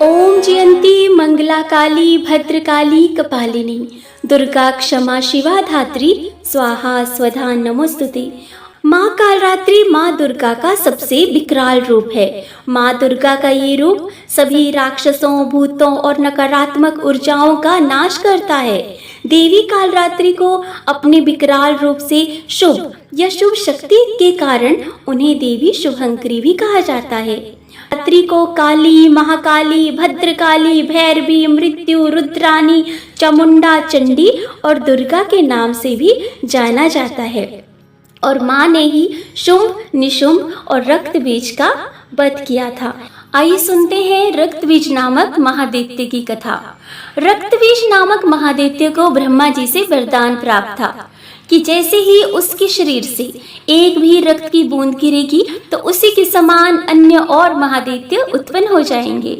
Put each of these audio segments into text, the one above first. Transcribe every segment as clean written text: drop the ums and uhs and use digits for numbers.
ओम जयंती मंगला काली भद्रकाली कपालिनी दुर्गा क्षमा शिवा धात्री स्वाहा स्वधा नमोस्तुते। माँ कालरात्रि माँ दुर्गा का सबसे विकराल रूप है। माँ दुर्गा का ये रूप सभी राक्षसों, भूतों और नकारात्मक ऊर्जाओं का नाश करता है। देवी कालरात्रि को अपने विकराल रूप से शुभ या शुभ शक्ति के कारण उन्हें देवी शुभंकरी भी कहा जाता है। रात्रि को काली, महाकाली, भद्रकाली, भैरवी, मृत्यु, रुद्रानी, चामुंडा, चंडी और दुर्गा के नाम से भी जाना जाता है। और माँ ने ही शुंभ, निशुंभ और रक्त बीज का वध किया था। आइए सुनते हैं रक्त बीज नामक महादैत्य की कथा। रक्त बीज नामक महादैत्य को ब्रह्मा जी से वरदान प्राप्त था कि जैसे ही उसके शरीर से एक भी रक्त की बूंद गिरेगी तो उसी के समान अन्य और महादैत्य उत्पन्न हो जाएंगे।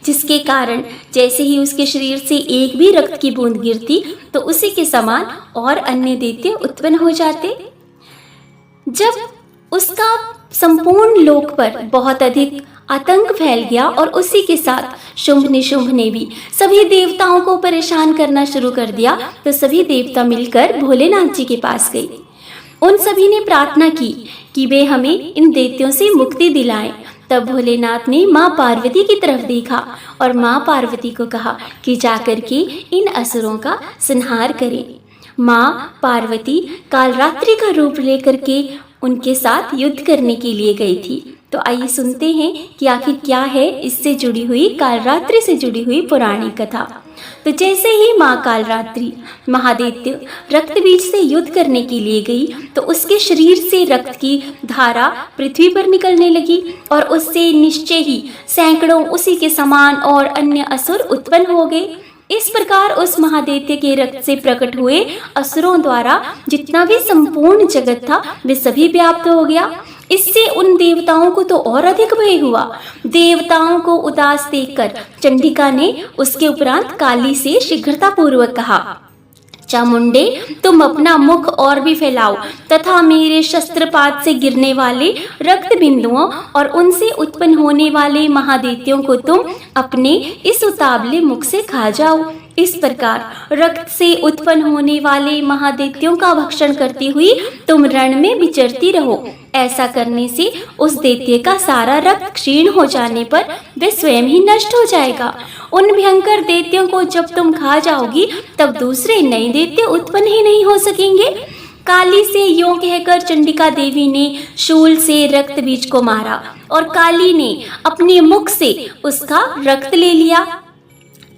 जिसके कारण जैसे ही उसके शरीर से एक भी रक्त की बूंद गिरती तो उसी के समान और अन्य दैत्य उत्पन्न हो जाते। जब उसका संपूर्ण लोक पर बहुत अधिक आतंक फैल गया और उसी के साथ शुंभ निशुंभ ने भी सभी देवताओं को परेशान करना शुरू कर दिया, तो सभी देवता मिलकर भोलेनाथ जी के पास गए। उन सभी ने प्रार्थना की कि वे हमें इन दैत्यों से मुक्ति दिलाएं। तब भोलेनाथ ने माँ पार्वती की तरफ देखा और माँ पार्वती को कहा कि जाकर के इन असुरों का संहार करें। माँ पार्वती कालरात्रि का रूप लेकर के उनके साथ युद्ध करने के लिए गई थी। तो आइए सुनते हैं कि आखिर क्या है इससे जुड़ी हुई, कालरात्रि से जुड़ी हुई पुरानी कथा। तो जैसे ही माँ कालरात्रि महादैत्य रक्त बीज से युद्ध करने के लिए गई तो उसके शरीर से रक्त की धारा पृथ्वी पर निकलने लगी और उससे निश्चय ही सैकड़ों उसी के समान और अन्य असुर उत्पन्न हो गए। इस प्रकार उस महादैत्य के रक्त से प्रकट हुए असुरों द्वारा जितना भी संपूर्ण जगत था वे सभी व्याप्त हो गया। इससे उन देवताओं को तो और अधिक भय हुआ। देवताओं को उदास देखकर चंडिका ने उसके उपरांत काली से शीघ्रता पूर्वक कहा, चामुंडे तुम अपना मुख और भी फैलाओ तथा मेरे शस्त्रपात से गिरने वाले रक्त बिंदुओं और उनसे उत्पन्न होने वाले महादैत्यों को तुम अपने इस उतावले मुख से खा जाओ। इस प्रकार रक्त से उत्पन्न होने वाले महादैत्यों का भक्षण करती हुई तुम रण में विचरती रहो। ऐसा करने से उस दैत्य का सारा रक्त क्षीण हो जाने पर वे स्वयं ही नष्ट हो जाएगा। उन भयंकर दैत्यों को जब तुम खा जाओगी तब दूसरे नए दैत्य उत्पन्न ही नहीं हो सकेंगे। काली से यूं कहकर चंडिका देवी ने शूल से रक्त बीज को मारा और काली ने अपने मुख से उसका रक्त ले लिया।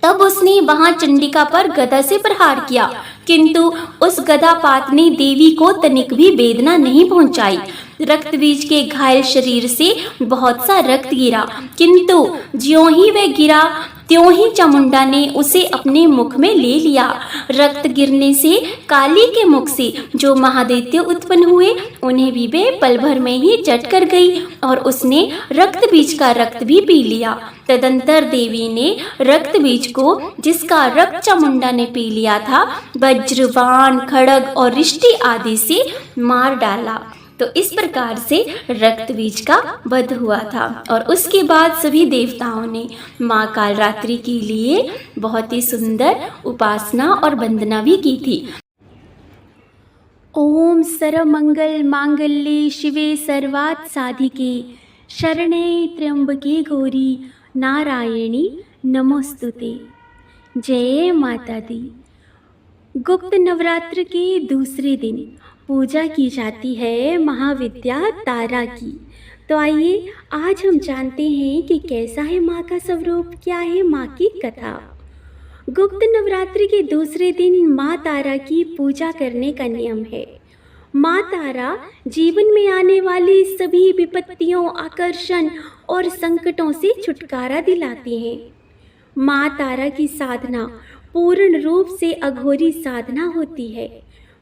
तब उसने वहां चंडिका पर गदा से प्रहार किया, किंतु उस गदापात ने देवी को तनिक भी वेदना नहीं पहुंचाई। रक्त बीज के घायल शरीर से बहुत सा रक्त गिरा, किंतु ज्यों ही वह गिरा त्यों ही चामुंडा ने उसे अपने मुख में ले लिया। रक्त गिरने से काली के मुख से जो महादैत्य उत्पन्न हुए उन्हें भी वे पल भर में ही चट कर गई और उसने रक्त बीज का रक्त भी पी लिया। तदंतर देवी ने रक्त बीज को, जिसका रक्त चामुंडा ने पी लिया था, वज्र, बाण, खड्ग और रिष्टि आदि से मार डाला। तो इस प्रकार से रक्त बीज का वध हुआ था और उसके बाद सभी देवताओं ने माँ कालरात्रि के लिए बहुत ही सुंदर उपासना और वंदना भी की थी। ओम सर्वमंगल मांगल्ये शिवे सर्वार्थ साधिके शरणे त्र्यंबके गौरी नारायणी नमोस्तुते। जय माता दी। गुप्त नवरात्र के दूसरे दिन पूजा की जाती है महाविद्या तारा की। तो आइए आज हम जानते हैं कि कैसा है माँ का स्वरूप, क्या है माँ की कथा। गुप्त नवरात्रि के दूसरे दिन माँ तारा की पूजा करने का नियम है। माँ तारा जीवन में आने वाली सभी विपत्तियों, आकर्षण और संकटों से छुटकारा दिलाती हैं। माँ तारा की साधना पूर्ण रूप से अघोरी साधना होती है।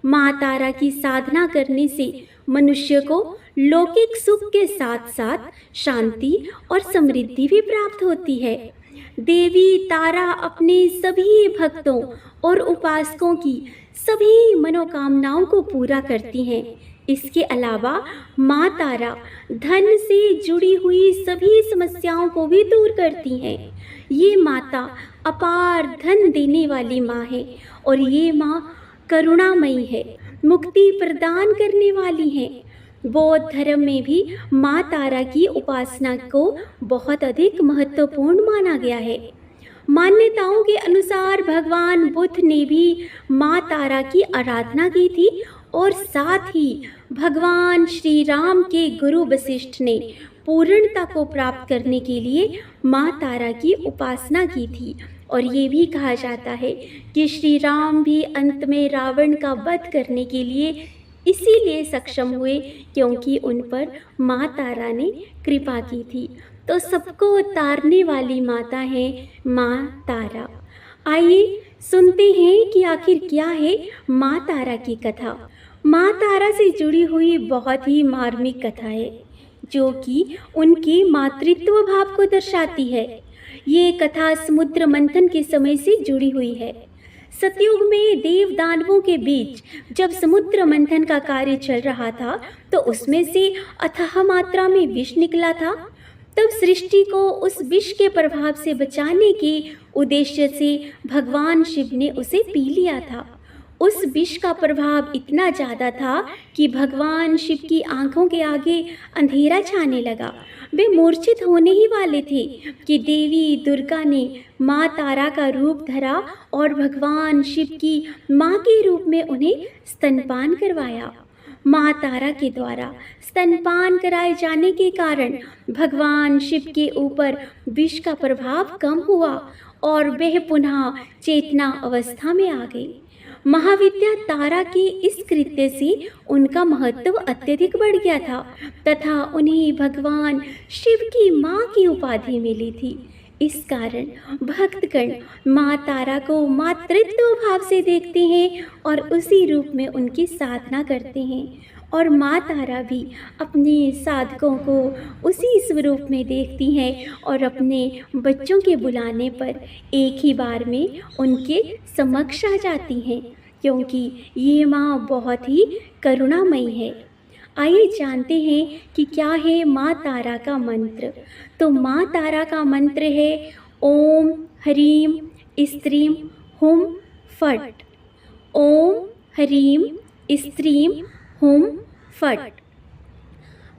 माँ तारा की साधना करने से मनुष्य को लौकिक सुख के साथ साथ शांति और समृद्धि भी प्राप्त होती है। देवी तारा अपने सभी भक्तों और उपासकों की सभी मनोकामनाओं को पूरा करती हैं। इसके अलावा माँ तारा धन से जुड़ी हुई सभी समस्याओं को भी दूर करती हैं। ये माता अपार धन देने वाली माँ है और ये माँ करुणामयी है, मुक्ति प्रदान करने वाली है। बौद्ध धर्म में भी माँ तारा की उपासना को बहुत अधिक महत्वपूर्ण माना गया है। मान्यताओं के अनुसार भगवान बुद्ध ने भी माँ तारा की आराधना की थी और साथ ही भगवान श्री राम के गुरु वशिष्ठ ने पूर्णता को प्राप्त करने के लिए माँ तारा की उपासना की थी। और ये भी कहा जाता है कि श्री राम भी अंत में रावण का वध करने के लिए इसीलिए सक्षम हुए क्योंकि उन पर माँ तारा ने कृपा की थी। तो सबको तारने वाली माता है माँ तारा। आइए सुनते हैं कि आखिर क्या है माँ तारा की कथा। माँ तारा से जुड़ी हुई बहुत ही मार्मिक कथा है जो कि उनके मातृत्व भाव को दर्शाती है। ये कथा समुद्र मंथन के समय से जुड़ी हुई है। सतयुग में देव दानवों के बीच जब समुद्र मंथन का कार्य चल रहा था तो उसमें से अथाह मात्रा में विष निकला था। तब सृष्टि को उस विष के प्रभाव से बचाने के उद्देश्य से भगवान शिव ने उसे पी लिया था। उस विष का प्रभाव इतना ज़्यादा था कि भगवान शिव की आंखों के आगे अंधेरा छाने लगा। वे मूर्छित होने ही वाले थे कि देवी दुर्गा ने माँ तारा का रूप धरा और भगवान शिव की माँ के रूप में उन्हें स्तनपान करवाया। माँ तारा के द्वारा स्तनपान कराए जाने के कारण भगवान शिव के ऊपर विष का प्रभाव कम हुआ और वह पुनः चेतना अवस्था में आ गई। महाविद्या तारा के इस कृत्य से उनका महत्व अत्यधिक बढ़ गया था तथा उन्हें भगवान शिव की माँ की उपाधि मिली थी। इस कारण भक्तगण माँ तारा को मातृत्व भाव से देखते हैं और उसी रूप में उनकी साधना करते हैं। और माँ तारा भी अपने साधकों को उसी स्वरूप में देखती हैं और अपने बच्चों के बुलाने पर एक ही बार में उनके समक्ष आ जाती हैं क्योंकि ये माँ बहुत ही करुणामयी है। आइए जानते हैं कि क्या है माँ तारा का मंत्र। तो माँ तारा का मंत्र है ओम ह्रीं स्त्रीं हुम फट। ओम ह्रीं स्त्रीं हुम फट।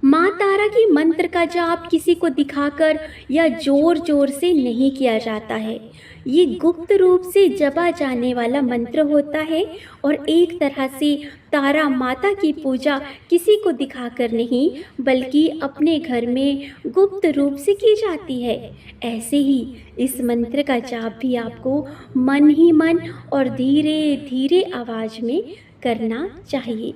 माँ तारा के मंत्र का जाप किसी को दिखाकर या जोर जोर से नहीं किया जाता है। ये गुप्त रूप से जपा जाने वाला मंत्र होता है और एक तरह से तारा माता की पूजा किसी को दिखाकर नहीं बल्कि अपने घर में गुप्त रूप से की जाती है। ऐसे ही इस मंत्र का जाप भी आपको मन ही मन और धीरे धीरे आवाज़ में करना चाहिए।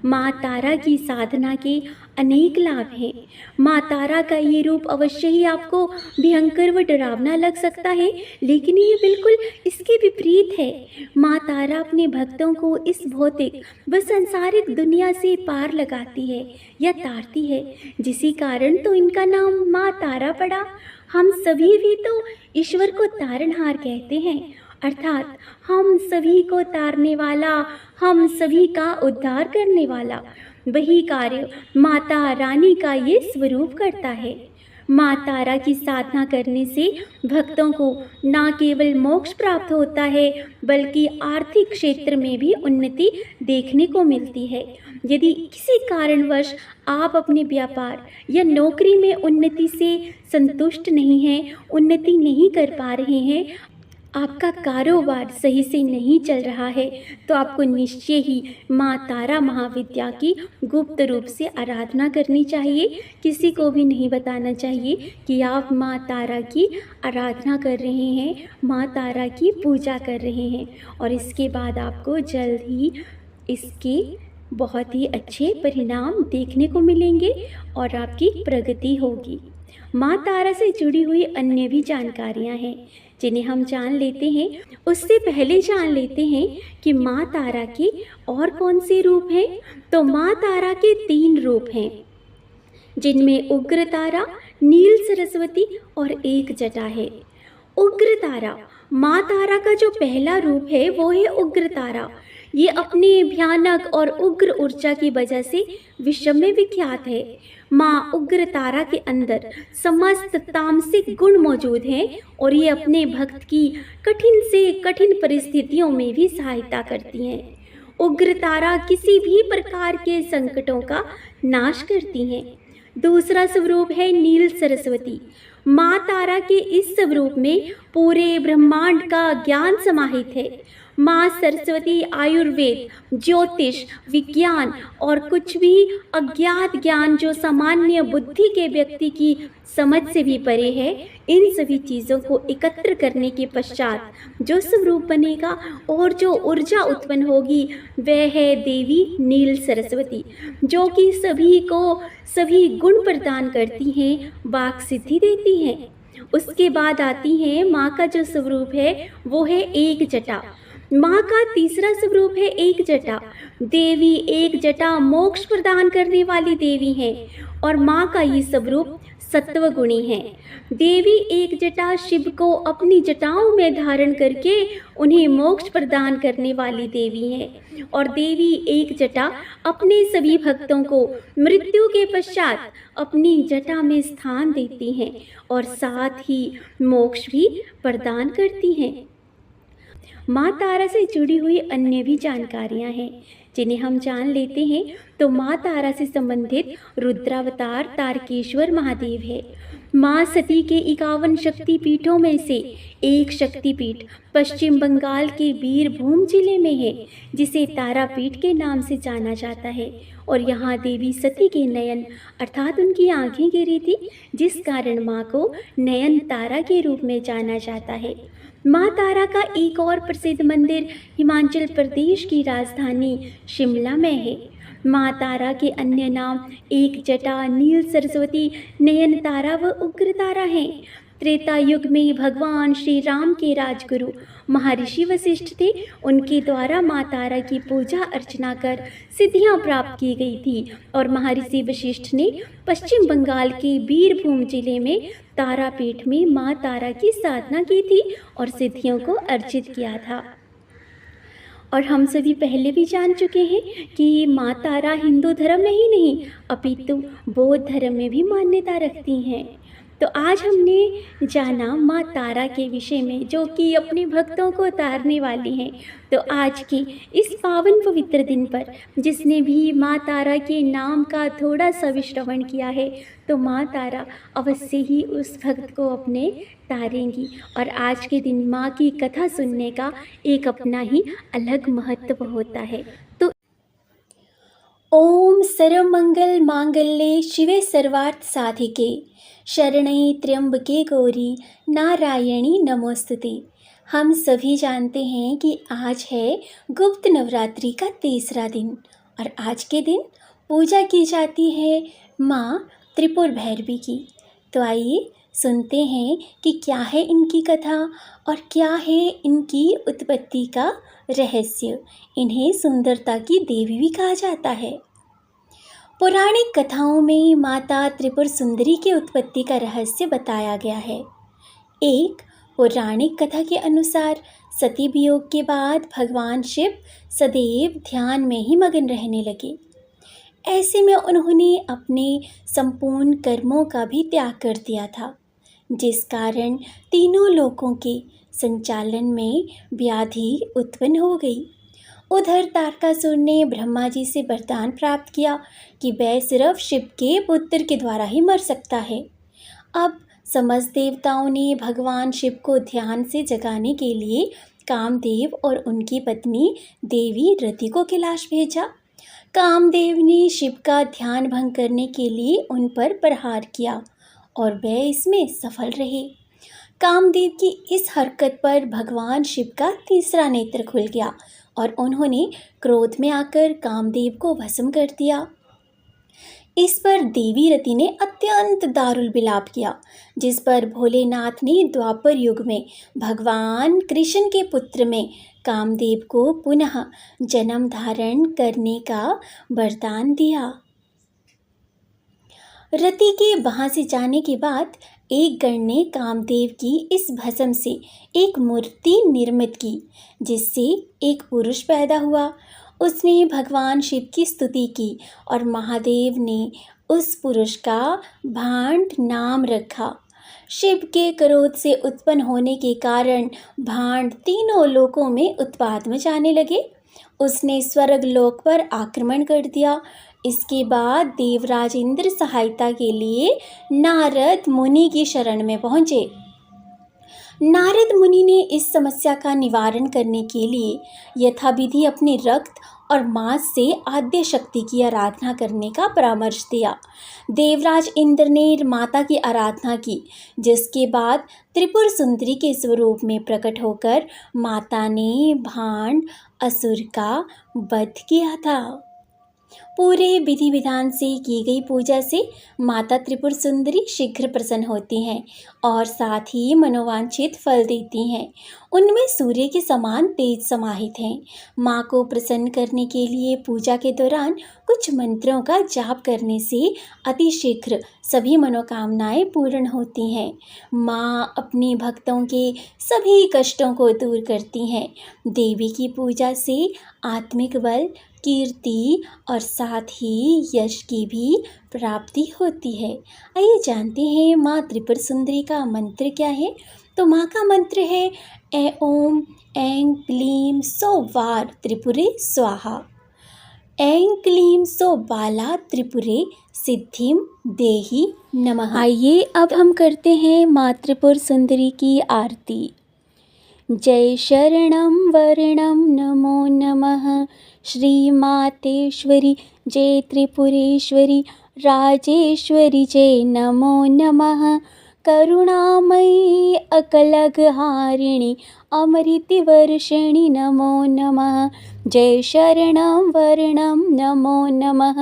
माँ तारा की साधना के अनेक लाभ हैं। माँ तारा का ये रूप अवश्य ही आपको भयंकर व डरावना लग सकता है, लेकिन ये बिल्कुल इसके विपरीत है। माँ तारा अपने भक्तों को इस भौतिक व सांसारिक दुनिया से पार लगाती है या तारती है, जिसी कारण तो इनका नाम माँ तारा पड़ा। हम सभी भी तो ईश्वर को तारनहार कहते हैं, अर्थात हम सभी को तारने वाला, हम सभी का उद्धार करने वाला। वही कार्य माता रानी का ये स्वरूप करता है। माँ तारा की साधना करने से भक्तों को न केवल मोक्ष प्राप्त होता है बल्कि आर्थिक क्षेत्र में भी उन्नति देखने को मिलती है। यदि किसी कारणवश आप अपने व्यापार या नौकरी में उन्नति से संतुष्ट नहीं हैं, उन्नति नहीं कर पा रहे हैं, आपका कारोबार सही से नहीं चल रहा है, तो आपको निश्चय ही माँ तारा महाविद्या की गुप्त रूप से आराधना करनी चाहिए। किसी को भी नहीं बताना चाहिए कि आप माँ तारा की आराधना कर रहे हैं, माँ तारा की पूजा कर रहे हैं। और इसके बाद आपको जल्द ही इसके बहुत ही अच्छे परिणाम देखने को मिलेंगे और आपकी प्रगति होगी। माँ तारा से जुड़ी हुई अन्य भी जानकारियाँ हैं जिन्हें हम जान लेते हैं। उससे पहले जान लेते हैं कि माँ तारा के और कौन से रूप हैं। तो माँ तारा के 3 रूप हैं, जिनमें उग्र तारा, नील सरस्वती और एक जटा है। उग्र तारा, माँ तारा का जो पहला रूप है वो है उग्र तारा। ये अपने भयानक और उग्र ऊर्जा की वजह से विश्व में विख्यात है। माँ उग्र तारा के अंदर समस्त तामसिक गुण मौजूद हैं और ये अपने भक्त की कठिन से कठिन परिस्थितियों में भी सहायता करती हैं। उग्र तारा किसी भी प्रकार के संकटों का नाश करती हैं। दूसरा स्वरूप है नील सरस्वती। माँ तारा के इस स्वरूप में पूरे ब्रह्मांड का ज्ञान समाहित है। माँ सरस्वती आयुर्वेद, ज्योतिष, विज्ञान और कुछ भी अज्ञात ज्ञान जो सामान्य बुद्धि के व्यक्ति की समझ से भी परे है, इन सभी चीज़ों को एकत्र करने के पश्चात जो स्वरूप बनेगा और जो ऊर्जा उत्पन्न होगी वह है देवी नील सरस्वती, जो कि सभी को सभी गुण प्रदान करती हैं, वाक सिद्धि देती हैं। उसके बाद आती हैं माँ का जो स्वरूप है वो है एक जटा। माँ का तीसरा स्वरूप है एक जटा। देवी एक जटा मोक्ष प्रदान करने वाली देवी हैं और माँ का ये स्वरूप सत्व गुणी है। देवी एक जटा शिव को अपनी जटाओं में धारण करके उन्हें मोक्ष प्रदान करने वाली देवी है और देवी एक जटा अपने सभी भक्तों को मृत्यु के पश्चात अपनी जटा में स्थान देती हैं और साथ ही मोक्ष भी प्रदान करती हैं। माँ तारा से जुड़ी हुई अन्य भी जानकारियाँ हैं जिन्हें हम जान लेते हैं। तो माँ तारा से संबंधित रुद्रावतार तारकेश्वर महादेव है। माँ सती के 51 शक्तिपीठों में से एक शक्तिपीठ पश्चिम बंगाल के बीरभूम जिले में है, जिसे तारापीठ के नाम से जाना जाता है। और यहाँ देवी सती के नयन अर्थात उनकी आंखें गिरी थी, जिस कारण माँ को नयन तारा के रूप में जाना जाता है। माँ तारा का एक और प्रसिद्ध मंदिर हिमाचल प्रदेश की राजधानी शिमला में है। माँ तारा के अन्य नाम एक जटा, नील सरस्वती, नयन तारा व उग्र तारा हैं। त्रेता युग में भगवान श्री राम के राजगुरु महर्षि वशिष्ठ थे। उनके द्वारा माँ तारा की पूजा अर्चना कर सिद्धियाँ प्राप्त की गई थी और महर्षि वशिष्ठ ने पश्चिम बंगाल के बीरभूम जिले में तारापीठ में माँ तारा की साधना की थी और सिद्धियों को अर्जित किया था। और हम सभी पहले भी जान चुके हैं कि माँ तारा हिंदू धर्म में ही नहीं अपितु बौद्ध धर्म में भी मान्यता रखती हैं। तो आज हमने जाना माँ तारा के विषय में, जो कि अपने भक्तों को तारने वाली हैं। तो आज के इस पावन पवित्र दिन पर जिसने भी माँ तारा के नाम का थोड़ा सा भी श्रवण किया है, तो माँ तारा अवश्य ही उस भक्त को अपने तारेंगी। और आज के दिन माँ की कथा सुनने का एक अपना ही अलग महत्व होता है। तो ओम सर्वमंगल मांगल्ये शिवे सर्वार्थ साधिके शरण्ये त्र्यंबके गौरी नारायणी नमोस्तुते। हम सभी जानते हैं कि आज है गुप्त नवरात्रि का तीसरा दिन और आज के दिन पूजा की जाती है माँ त्रिपुर भैरवी की। तो आइए सुनते हैं कि क्या है इनकी कथा और क्या है इनकी उत्पत्ति का रहस्य। इन्हें सुंदरता की देवी भी कहा जाता है। पौराणिक कथाओं में माता त्रिपुर सुंदरी के उत्पत्ति का रहस्य बताया गया है। एक पौराणिक कथा के अनुसार सती वियोग के बाद भगवान शिव सदैव ध्यान में ही मगन रहने लगे। ऐसे में उन्होंने अपने संपूर्ण कर्मों का भी त्याग कर दिया था, जिस कारण तीनों लोकों के संचालन में व्याधि उत्पन्न हो गई। उधर तारकासुर ने ब्रह्मा जी से वरदान प्राप्त किया कि वह सिर्फ शिव के पुत्र के द्वारा ही मर सकता है। अब समस्त देवताओं ने भगवान शिव को ध्यान से जगाने के लिए कामदेव और उनकी पत्नी देवी रति को कैलाश भेजा। कामदेव ने शिव का ध्यान भंग करने के लिए उन पर प्रहार किया और वह इसमें सफल रहे। कामदेव की इस हरकत पर भगवान शिव का तीसरा नेत्र खुल गया और उन्होंने क्रोध में आकर कामदेव को भस्म कर दिया। इस पर देवी रति ने अत्यंत दारुण विलाप किया, जिस पर भोलेनाथ ने द्वापर युग में भगवान कृष्ण के पुत्र में कामदेव को पुनः जन्म धारण करने का वरदान दिया। रति के वहां से जाने के बाद एक गण ने कामदेव की इस भस्म से एक मूर्ति निर्मित की, जिससे एक पुरुष पैदा हुआ। उसने भगवान शिव की स्तुति की और महादेव ने उस पुरुष का भांड नाम रखा। शिव के क्रोध से उत्पन्न होने के कारण भांड तीनों लोकों में उत्पात मचाने लगे। उसने स्वर्ग लोक पर आक्रमण कर दिया। इसके बाद देवराज इंद्र सहायता के लिए नारद मुनि की शरण में पहुंचे। नारद मुनि ने इस समस्या का निवारण करने के लिए यथाविधि अपने रक्त और मांस से आद्य शक्ति की आराधना करने का परामर्श दिया। देवराज इंद्र ने माता की आराधना की, जिसके बाद त्रिपुर सुंदरी के स्वरूप में प्रकट होकर माता ने भांड असुर का वध किया था। पूरे विधि विधान से की गई पूजा से माता त्रिपुर सुंदरी शीघ्र प्रसन्न होती हैं और साथ ही मनोवांछित फल देती हैं। उनमें सूर्य के समान तेज समाहित हैं। माँ को प्रसन्न करने के लिए पूजा के दौरान कुछ मंत्रों का जाप करने से अतिशीघ्र सभी मनोकामनाएं पूर्ण होती हैं। माँ अपने भक्तों के सभी कष्टों को दूर करती हैं। देवी की पूजा से आत्मिक बल, कीर्ति और साथ ही यश की भी प्राप्ति होती है। आइए जानते हैं माँ त्रिपुर सुंदरी का मंत्र क्या है। तो माँ का मंत्र है ओम ऐं क्लीं सौः वार त्रिपुरे स्वाहा। ऐं क्लीं सौः बाला त्रिपुरे सिद्धिं देहि नमः। आइए अब हम करते हैं माँ त्रिपुर सुंदरी की आरती। जय शरणं वरणं नमो नमः। श्री मातेश्वरी जय त्रिपुरेश्वरी राजेश्वरी जय नमो नमः। करुणामयी अकलघहारिणी अमृतवर्षिणि नमो नमः। जय शरणं वरणं नमो नमः।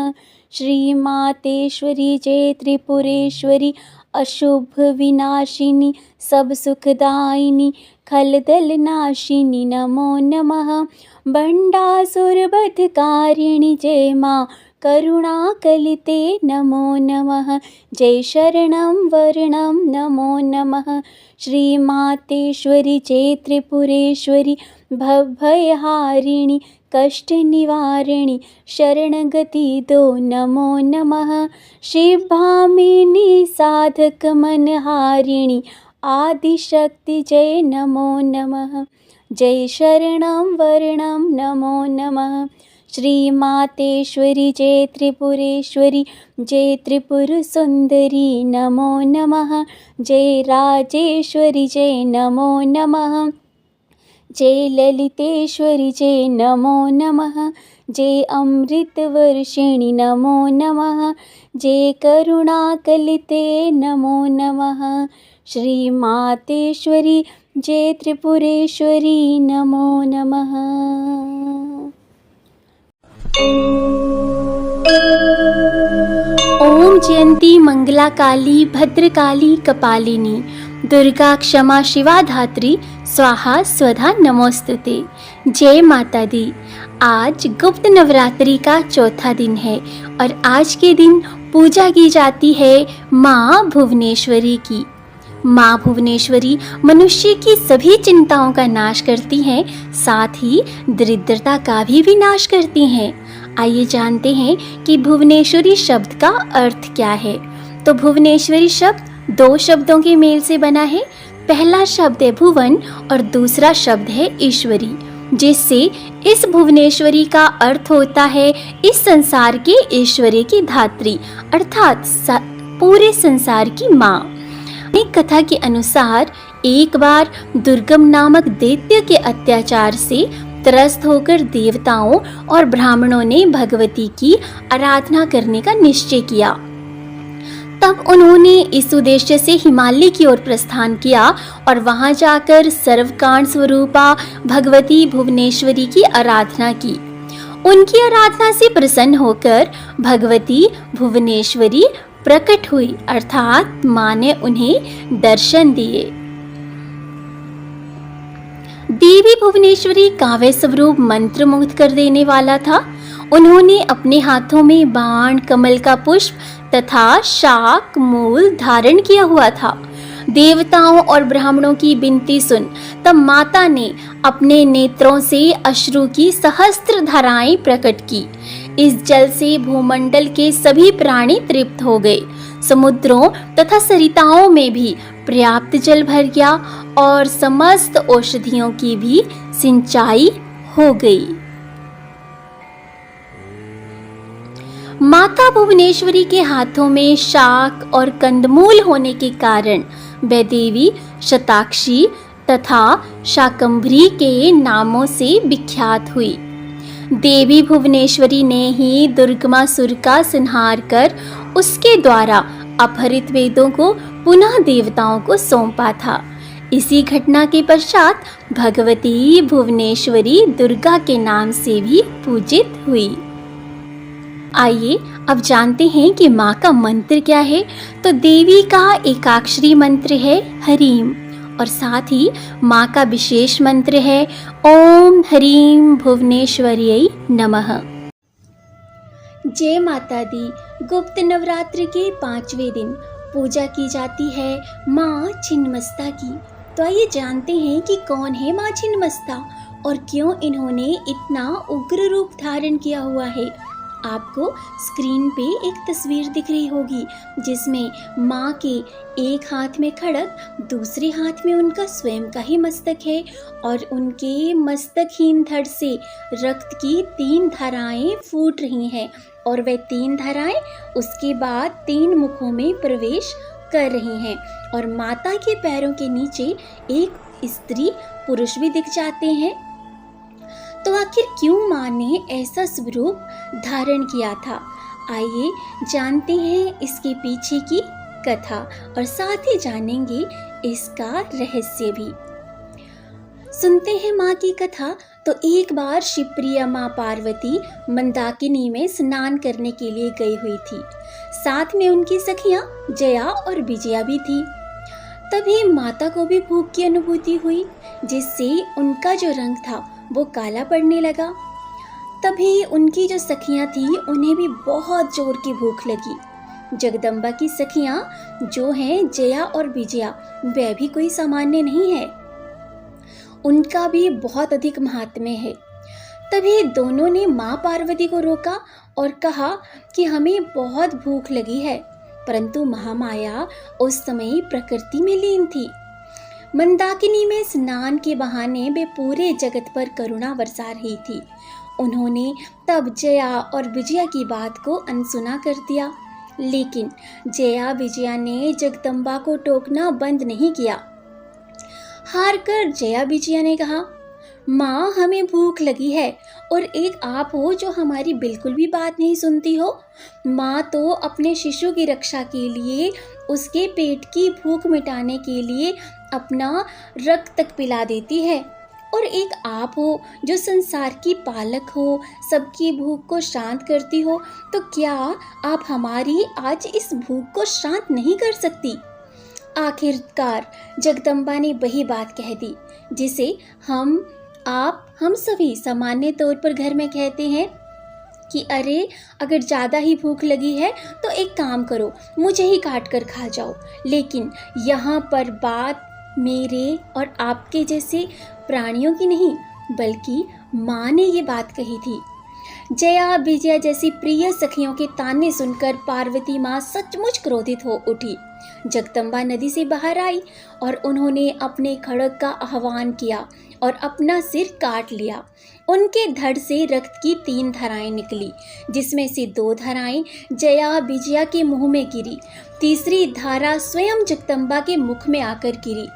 श्री मातेश्वरी जय त्रिपुरेश्वरी अशुभ विनाशिनी सब सुखदायिनी खलदल नाशिनी नमो नमः। बंडासुरवधकारिणी जय माँ करुणा कलिते नमो नमः। जय शरणं वरणं नमो नमः। श्री मातेश्वरी जय त्रिपुरेश्वरी भवभयहारिणी कष्ट निवारिणी शरणगति दो नमो नमः। शिवभामिनी साधक मनहारिणी आदिशक्ति जय नमो नमः। जय शरणं वरणं नमो नमः। श्री मातेश्वरी जय त्रिपुरेश्वरी जय त्रिपुर सुंदरी नमो नमः। जय राजेश्वरी जय नमो नमः। जय ललितेश्वरी जय नमो नमः। जय अमृतवर्षिणि नमो नमः। जय करुणाकलिते नमो नमः। श्री मातेश्वरी जय त्रिपुरेश्वरी नमो नमः। ओम जयंती मंगला काली भद्रकाली कपालिनी दुर्गा क्षमा शिवा धात्री स्वाहा स्वधा नमोस्तुते। जय माता दी। आज गुप्त नवरात्रि का चौथा दिन है और आज के दिन पूजा की जाती है माँ भुवनेश्वरी की। माँ भुवनेश्वरी मनुष्य की सभी चिंताओं का नाश करती हैं, साथ ही दरिद्रता का भी विनाश करती हैं। आइए जानते हैं कि भुवनेश्वरी शब्द का अर्थ क्या है। तो भुवनेश्वरी शब्द दो शब्दों के मेल से बना है। पहला शब्द है भुवन और दूसरा शब्द है ईश्वरी, जिससे इस भुवनेश्वरी का अर्थ होता है इस संसार के ईश्वरी की धात्री, अर्थात पूरे संसार की माँ। एक कथा के अनुसार एक बार दुर्गम नामक दैत्य के अत्याचार से त्रस्त होकर देवताओं और ब्राह्मणों ने भगवती की आराधना करने का निश्चय किया। तब उन्होंने इस उद्देश्य से हिमालय की ओर प्रस्थान किया और वहां जाकर सर्वकांड स्वरूपा भगवती भुवनेश्वरी की आराधना की। उनकी आराधना से प्रसन्न होकर भगवती भुवनेश्वरी प्रकट हुई, अर्थात मां ने उन्हें दर्शन दिए। देवी भुवनेश्वरी काव्य स्वरूप मंत्र मुग्ध कर देने वाला था। उन्होंने अपने हाथों में बाण, कमल का पुष्प तथा शाक मूल धारण किया हुआ था। देवताओं और ब्राह्मणों की विनती सुन तब माता ने अपने नेत्रों से अश्रु की सहस्त्र धाराएं प्रकट की। इस जल से भूमंडल के सभी प्राणी तृप्त हो गए। समुद्रों तथा सरिताओं में भी पर्याप्त जल भर गया और समस्त औषधियों की भी सिंचाई हो गई। माता भुवनेश्वरी के हाथों में शाक और कंदमूल होने के कारण वह देवी शताक्षी तथा शाकंभरी के नामों से विख्यात हुई। देवी भुवनेश्वरी ने ही दुर्गमासुर का संहार कर उसके द्वारा अपहरित वेदों को पुनः देवताओं को सौंपा था। इसी घटना के पश्चात भगवती भुवनेश्वरी दुर्गा के नाम से भी पूजित हुई। आइए अब जानते हैं कि माँ का मंत्र क्या है। तो देवी का एकाक्षरी मंत्र है हरीम और साथ ही माँ का विशेष मंत्र है ओम ह्रीं भुवनेश्वर्यै नमः। जय माता दी। गुप्त नवरात्र के 5वें दिन पूजा की जाती है माँ छिन्नमस्ता की। तो आइए जानते हैं कि कौन है माँ छिन्नमस्ता और क्यों इन्होंने इतना उग्र रूप धारण किया हुआ है। आपको स्क्रीन पे एक तस्वीर दिख रही होगी जिसमें माँ के एक हाथ में खड्ग, दूसरे हाथ में उनका स्वयं का ही मस्तक है और उनके मस्तकहीन धड़ से रक्त की 3 धाराएं फूट रही हैं और वे 3 धाराएं उसके बाद 3 मुखों में प्रवेश कर रही हैं और माता के पैरों के नीचे एक स्त्री पुरुष भी दिख जाते हैं। तो आखिर क्यों माँ ने ऐसा स्वरूप धारण किया था, आइए जानते हैं इसके पीछे की कथा और साथ ही जानेंगे इसका रहस्य भी। सुनते हैं माँ की कथा। तो एक बार शिवप्रिया माँ पार्वती मंदाकिनी में स्नान करने के लिए गई हुई थी। साथ में उनकी सखियां जया और विजया भी थी। तभी माता को भी भूख की अनुभूति हुई जिससे उनका जो रंग था वो काला पड़ने लगा। तभी उनकी जो सखियां थी उन्हें भी बहुत जोर की भूख लगी। जगदम्बा की सखियां जो हैं जया और विजया वह भी कोई सामान्य नहीं है, उनका भी बहुत अधिक महात्म्य है। तभी दोनों ने माँ पार्वती को रोका और कहा कि हमें बहुत भूख लगी है, परंतु महामाया उस समय प्रकृति में लीन थी। मंदाकिनी में स्नान के बहाने वे पूरे जगत पर करुणा बरसा रही थी। उन्होंने तब जया और विजया की बात को अनसुना कर दिया, लेकिन जया विजया ने जगदम्बा को टोकना बंद नहीं किया। हार कर जया विजया ने कहा, माँ हमें भूख लगी है और एक आप हो जो हमारी बिल्कुल भी बात नहीं सुनती हो। माँ तो अपने शिशु की रक्षा के लिए, उसके पेट की भूख मिटाने के लिए अपना रक्त तक पिला देती है, और एक आप हो जो संसार की पालक हो, सबकी भूख को शांत करती हो, तो क्या आप हमारी आज इस भूख को शांत नहीं कर सकती। आखिरकार जगदम्बा ने वही बात कह दी जिसे हम सभी सामान्य तौर पर घर में कहते हैं कि अरे अगर ज़्यादा ही भूख लगी है तो एक काम करो, मुझे ही काट कर खा जाओ। लेकिन यहाँ पर बात मेरे और आपके जैसे प्राणियों की नहीं, बल्कि माँ ने ये बात कही थी। जया विजया जैसी प्रिय सखियों के ताने सुनकर पार्वती माँ सचमुच क्रोधित हो उठी। जगदम्बा नदी से बाहर आई और उन्होंने अपने खड्ग का आह्वान किया और अपना सिर काट लिया। उनके धड़ से रक्त की 3 धाराएं निकली, जिसमें से 2 धाराएं जया विजया के मुंह में गिरी, तीसरी धारा स्वयं जगदम्बा के मुख में आकर गिरी।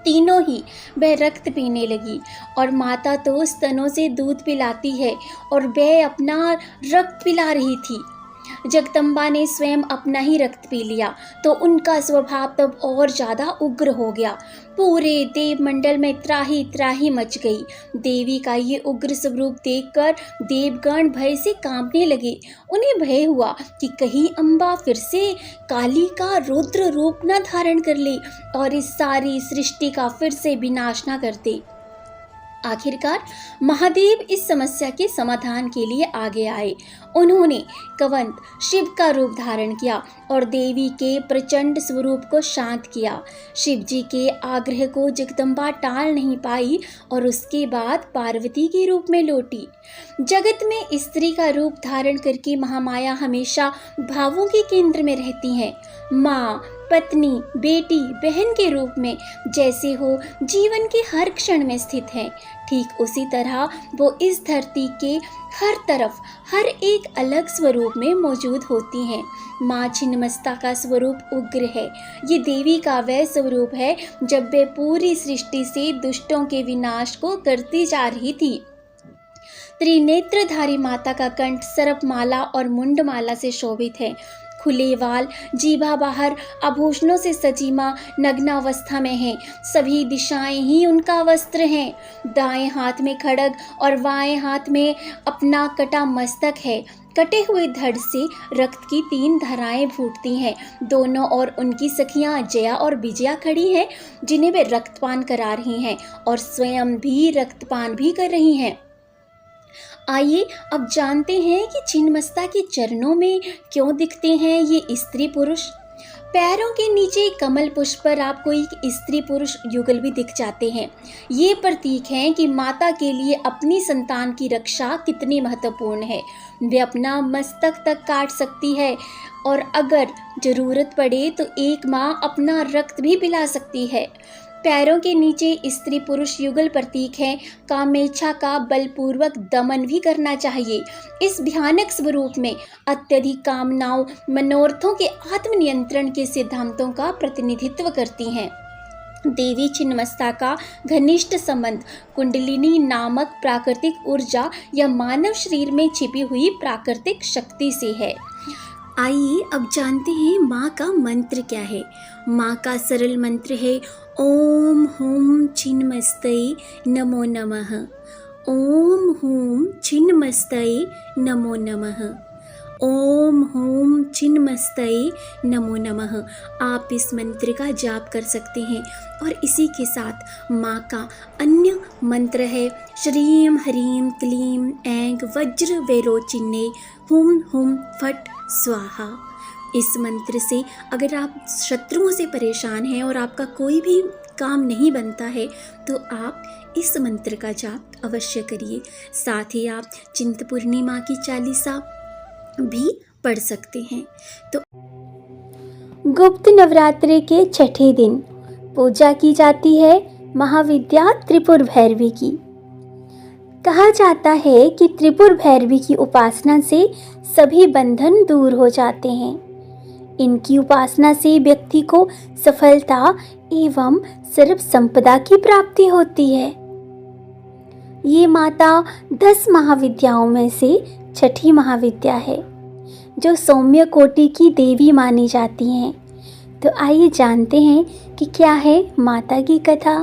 तीनों ही वह रक्त पीने लगी और माता तो स्तनों से दूध पिलाती है और वह अपना रक्त पिला रही थी। जगदम्बा ने स्वयं अपना ही रक्त पी लिया तो उनका स्वभाव तब और ज़्यादा उग्र हो गया। पूरे देवमंडल में त्राही त्राही मच गई। देवी का ये उग्र स्वरूप देखकर देवगण भय से कांपने लगे। उन्हें भय हुआ कि कहीं अम्बा फिर से काली का रुद्र रूप न धारण कर ले और इस सारी सृष्टि का फिर से विनाश न कर दे। आखिरकार महादेव इस समस्या के समाधान के लिए आगे आए। उन्होंने कवंत शिव का रूप धारण किया और देवी के प्रचंड स्वरूप को शांत किया। शिव जी के आग्रह को जगदम्बा टाल नहीं पाई और उसके बाद पार्वती के रूप में लौटी। जगत में स्त्री का रूप धारण करके महामाया हमेशा भावों के केंद्र में रहती है। माँ, पत्नी, बेटी, बहन के रूप में जैसे हो जीवन के हर क्षण में स्थित है, ठीक उसी तरह वो इस धरती के हर तरफ हर एक अलग स्वरूप में मौजूद होती हैं। माँ छिन्नमस्ता का स्वरूप उग्र है। ये देवी का वह स्वरूप है जब वे पूरी सृष्टि से दुष्टों के विनाश को करती जा रही थी। त्रिनेत्रधारी माता का कंठ सर्पमाला और मुंडमाला से शोभित है। खुले वाल, जीभा बाहर, आभूषणों से सजी मां नग्नावस्था में है। सभी दिशाएं ही उनका वस्त्र हैं। दाएं हाथ में खड्ग और बाएं हाथ में अपना कटा मस्तक है। कटे हुए धड़ से रक्त की 3 धाराएं फूटती हैं। दोनों ओर उनकी सखियां जया और विजया खड़ी हैं, जिन्हें वे रक्तपान करा रही हैं और स्वयं भी रक्तपान भी कर रही हैं। आइए अब जानते हैं कि छिन्नमस्ता के चरणों में क्यों दिखते हैं ये स्त्री पुरुष। पैरों के नीचे कमल पुष्प पर आपको एक स्त्री पुरुष युगल भी दिख जाते हैं। ये प्रतीक हैं कि माता के लिए अपनी संतान की रक्षा कितनी महत्वपूर्ण है। वे अपना मस्तक तक काट सकती है और अगर जरूरत पड़े तो एक माँ अपना रक्त भी पिला सकती है। पैरों के नीचे स्त्री पुरुष युगल प्रतीक है कामेच्छा का बलपूर्वक दमन भी करना चाहिए। इस भयानक स्वरूप में अत्यधिक कामनाओं, मनोरथों के आत्मनियंत्रण के सिद्धांतों का प्रतिनिधित्व करती हैं। देवी छिन्नमस्ता का घनिष्ठ संबंध कुंडलिनी नामक प्राकृतिक ऊर्जा या मानव शरीर में छिपी हुई प्राकृतिक शक्ति से है। आइए अब जानते हैं माँ का मंत्र क्या है। माँ का सरल मंत्र है ओम हुम छिन्नमस्तये नमो नमः। ओम हुम छिन्नमस्तये नमो नमः। ओम हुम छिन्नमस्तये नमो नमः। आप इस मंत्र का जाप कर सकते हैं और इसी के साथ माँ का अन्य मंत्र है श्रीं ह्रीं क्लीं ऐं वज्र वैरोचिन्ये हुम हुम फट स्वाहा। इस मंत्र से अगर आप शत्रुओं से परेशान हैं और आपका कोई भी काम नहीं बनता है तो आप इस मंत्र का जाप अवश्य करिए। साथ ही आप चिंतपूर्णी माँ की चालीसा भी पढ़ सकते हैं। तो गुप्त नवरात्रि के छठे दिन पूजा की जाती है महाविद्या त्रिपुर भैरवी की। कहा जाता है कि त्रिपुर भैरवी की उपासना से सभी बंधन दूर हो जाते हैं। इनकी उपासना से व्यक्ति को सफलता एवं सर्व संपदा की प्राप्ति होती है। ये माता 10 महाविद्याओं में से छठी महाविद्या है जो सौम्य कोटि की देवी मानी जाती हैं। तो आइए जानते हैं कि क्या है माता की कथा।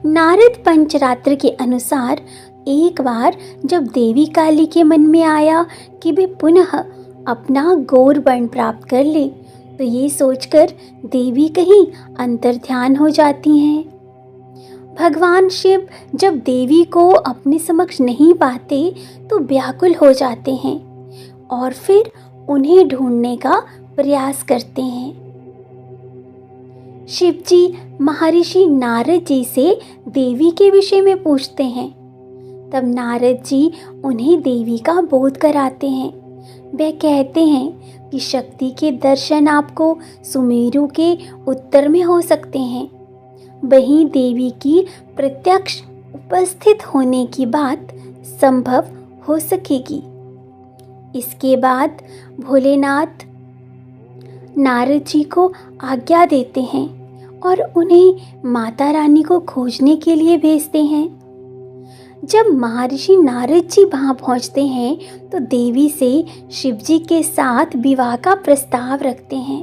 नारद पंचरात्र के अनुसार एक बार जब देवी काली के मन में आया कि वे पुनः अपना गौर वर्ण प्राप्त कर ले तो ये सोचकर देवी कहीं अंतर्ध्यान हो जाती हैं। भगवान शिव जब देवी को अपने समक्ष नहीं पाते तो व्याकुल हो जाते हैं और फिर उन्हें ढूंढने का प्रयास करते हैं। शिव जी महर्षि नारद जी से देवी के विषय में पूछते हैं। तब नारद जी उन्हें देवी का बोध कराते हैं। वे कहते हैं कि शक्ति के दर्शन आपको सुमेरु के उत्तर में हो सकते हैं। वहीं देवी की प्रत्यक्ष उपस्थित होने की बात संभव हो सकेगी। इसके बाद भोलेनाथ नारद जी को आज्ञा देते हैं और उन्हें माता रानी को खोजने के लिए भेजते हैं। जब महर्षि नारद जी वहाँ पहुँचते हैं तो देवी से शिव जी के साथ विवाह का प्रस्ताव रखते हैं।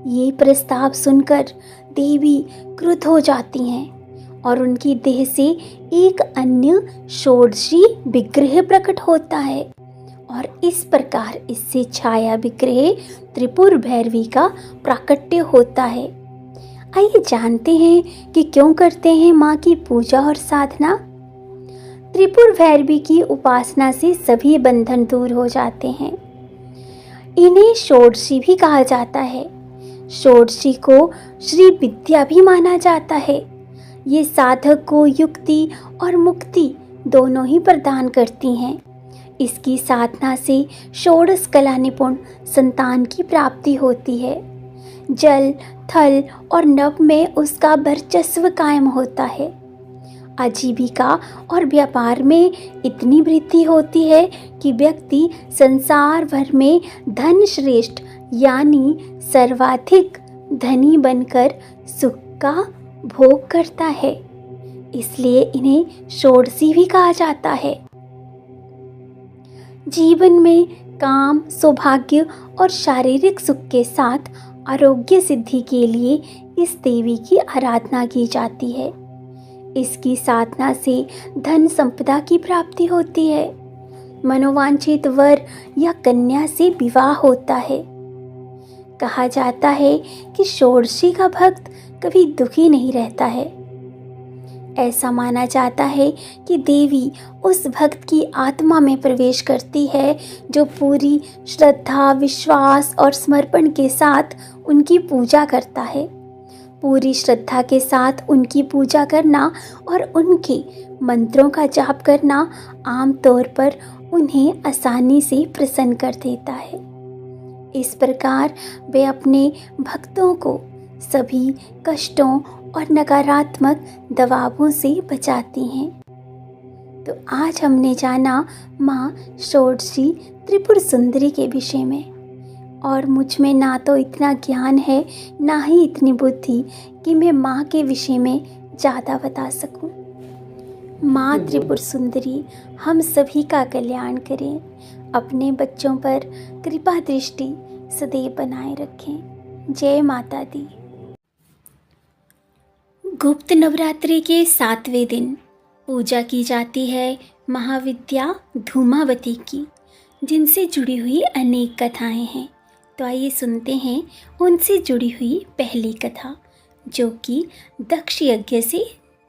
ये प्रस्ताव सुनकर देवी क्रुद्ध हो जाती हैं और उनकी देह से एक अन्य षोडशी विग्रह प्रकट होता है और इस प्रकार इससे छाया विग्रह त्रिपुर भैरवी का प्राकट्य होता है। आइए जानते हैं कि क्यों करते हैं माँ की पूजा और साधना। त्रिपुर भैरवी की उपासना से सभी बंधन दूर हो जाते हैं। इन्हें षोडशी भी कहा जाता है। षोडशी को श्री विद्या भी माना जाता है। ये साधक को युक्ति और मुक्ति दोनों ही प्रदान करती हैं। इसकी साधना से षोडश कला निपुण संतान की प्राप्ति होती है। जल, थल और नभ में उसका वर्चस्व कायम होता है। आजीविका और व्यापार में इतनी वृद्धि होती है कि व्यक्ति संसार भर में धन श्रेष्ठ यानी सर्वाधिक धनी बनकर सुख का भोग करता है। इसलिए इन्हें षोडशी भी कहा जाता है। जीवन में काम, सौभाग्य और शारीरिक सुख के साथ आरोग्य सिद्धि के लिए इस देवी की आराधना की जाती है। इसकी साधना से धन संपदा की प्राप्ति होती है। मनोवांछित वर या कन्या से विवाह होता है। कहा जाता है कि षोडशी का भक्त कभी दुखी नहीं रहता है। ऐसा माना जाता है कि देवी उस भक्त की आत्मा में प्रवेश करती है जो पूरी श्रद्धा, विश्वास और समर्पण के साथ उनकी पूजा करता है। पूरी श्रद्धा के साथ उनकी पूजा करना और उनके मंत्रों का जाप करना आमतौर पर उन्हें आसानी से प्रसन्न कर देता है। इस प्रकार वे अपने भक्तों को सभी कष्टों और नकारात्मक दबावों से बचाती हैं। तो आज हमने जाना माँ षोडशी त्रिपुर सुंदरी के विषय में, और मुझ में ना तो इतना ज्ञान है ना ही इतनी बुद्धि कि मैं माँ के विषय में ज़्यादा बता सकूं। माँ त्रिपुर सुंदरी हम सभी का कल्याण करें, अपने बच्चों पर कृपा दृष्टि सदैव बनाए रखें। जय माता दी। गुप्त नवरात्रि के 7वें दिन पूजा की जाती है महाविद्या धूमावती की, जिनसे जुड़ी हुई अनेक कथाएं हैं। तो आइए सुनते हैं उनसे जुड़ी हुई पहली कथा, जो कि दक्ष यज्ञ से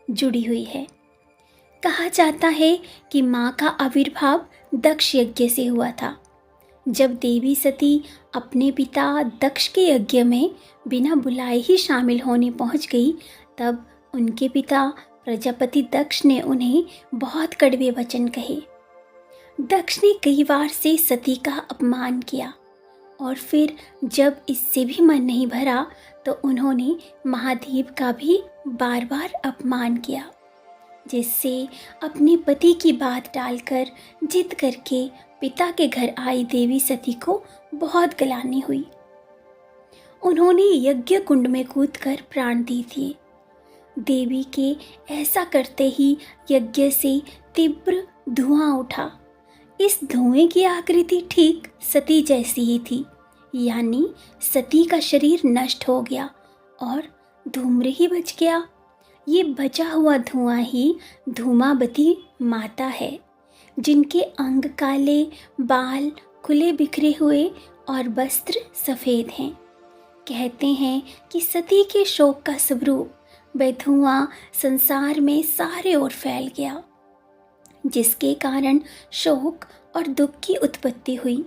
जुड़ी हुई है। कहा जाता है कि माँ का आविर्भाव दक्ष यज्ञ से हुआ था। जब देवी सती अपने पिता दक्ष के यज्ञ में बिना बुलाए ही शामिल होने पहुँच गई, तब उनके पिता प्रजापति दक्ष ने उन्हें बहुत कड़वे वचन कहे। दक्ष ने कई बार से सती का अपमान किया, और फिर जब इससे भी मन नहीं भरा तो उन्होंने महादेव का भी बार बार अपमान किया, जिससे अपने पति की बात टालकर जिद करके पिता के घर आई देवी सती को बहुत गलानी हुई। उन्होंने यज्ञ कुंड में कूदकर प्राण दे दिए। देवी के ऐसा करते ही यज्ञ से तीव्र धुआं उठा। इस धुएं की आकृति ठीक सती जैसी ही थी, यानी सती का शरीर नष्ट हो गया और धूम्र ही बच गया। ये बचा हुआ धुआं ही धूमावती माता है, जिनके अंग काले, बाल खुले बिखरे हुए और वस्त्र सफ़ेद हैं। कहते हैं कि सती के शोक का स्वरूप वह धुआं संसार में सारे ओर फैल गया, जिसके कारण शोक और दुख की उत्पत्ति हुई।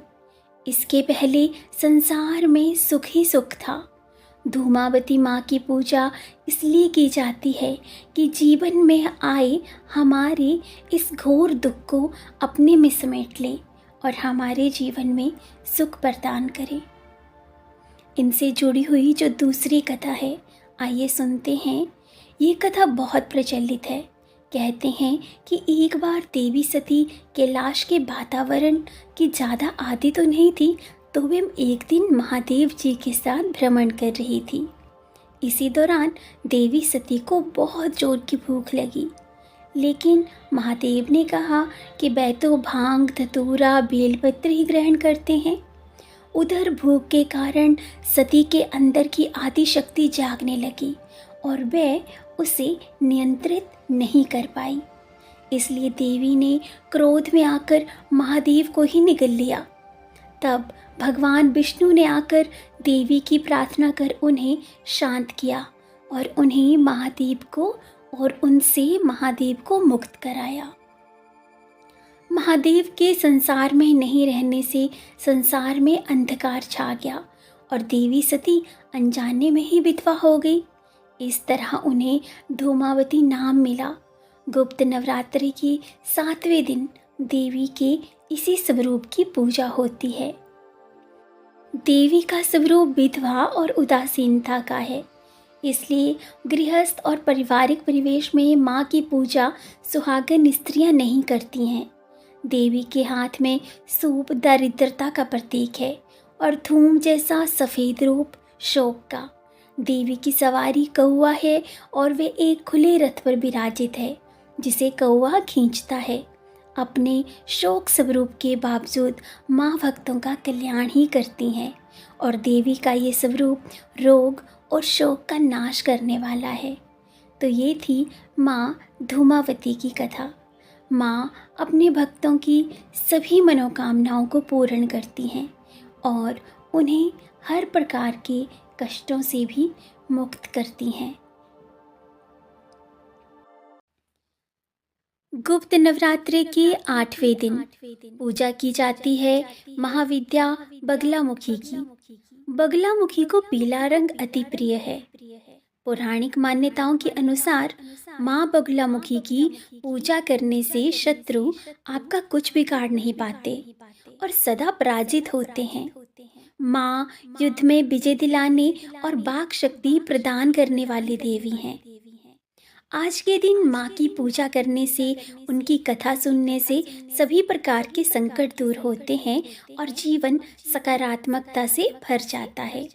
इसके पहले संसार में सुख ही सुख था। धूमावती माँ की पूजा इसलिए की जाती है कि जीवन में आए हमारे इस घोर दुख को अपने में समेट ले और हमारे जीवन में सुख प्रदान करे। इनसे जुड़ी हुई जो दूसरी कथा है, आइए सुनते हैं। ये कथा बहुत प्रचलित है। कहते हैं कि एक बार देवी सती कैलाश के वातावरण की ज़्यादा आदी तो नहीं थी, तो वे एक दिन महादेव जी के साथ भ्रमण कर रही थी। इसी दौरान देवी सती को बहुत जोर की भूख लगी, लेकिन महादेव ने कहा कि वह तो भांग, धतूरा, बेलपत्र ही ग्रहण करते हैं। उधर भूख के कारण सती के अंदर की आदि शक्ति जागने लगी और वह उसे नियंत्रित नहीं कर पाई। इसलिए देवी ने क्रोध में आकर महादेव को ही निगल लिया। तब भगवान विष्णु ने आकर देवी की प्रार्थना कर उन्हें शांत किया और उन्हें महादेव को और उनसे महादेव को मुक्त कराया। महादेव के संसार में नहीं रहने से संसार में अंधकार छा गया और देवी सती अनजाने में ही विधवा हो गई। इस तरह उन्हें धूमावती नाम मिला। गुप्त नवरात्रि के 7वें दिन देवी के इसी स्वरूप की पूजा होती है। देवी का स्वरूप विधवा और उदासीनता का है, इसलिए गृहस्थ और पारिवारिक परिवेश में माँ की पूजा सुहागन स्त्रियां नहीं करती हैं। देवी के हाथ में सूप दरिद्रता का प्रतीक है और धूम जैसा सफ़ेद रूप शोक का। देवी की सवारी कौवा है और वे एक खुले रथ पर विराजित है जिसे कौवा खींचता है। अपने शोक स्वरूप के बावजूद माँ भक्तों का कल्याण ही करती हैं और देवी का ये स्वरूप रोग और शोक का नाश करने वाला है। तो ये थी माँ धूमावती की कथा। माँ अपने भक्तों की सभी मनोकामनाओं को पूर्ण करती हैं और उन्हें हर प्रकार के कष्टों से भी मुक्त करती हैं। गुप्त नवरात्रि के 8वें दिन पूजा की जाती है महाविद्या बगलामुखी की। बगलामुखी को पीला रंग अति प्रिय है। पौराणिक मान्यताओं के अनुसार माँ बगलामुखी की पूजा करने से शत्रु आपका कुछ बिगाड़ नहीं पाते और सदा पराजित होते हैं। माँ युद्ध में विजय दिलाने और वाक शक्ति प्रदान करने वाली देवी हैं। आज के दिन माँ की पूजा करने से, उनकी कथा सुनने से सभी प्रकार के संकट दूर होते हैं और जीवन सकारात्मकता से भर जाता है।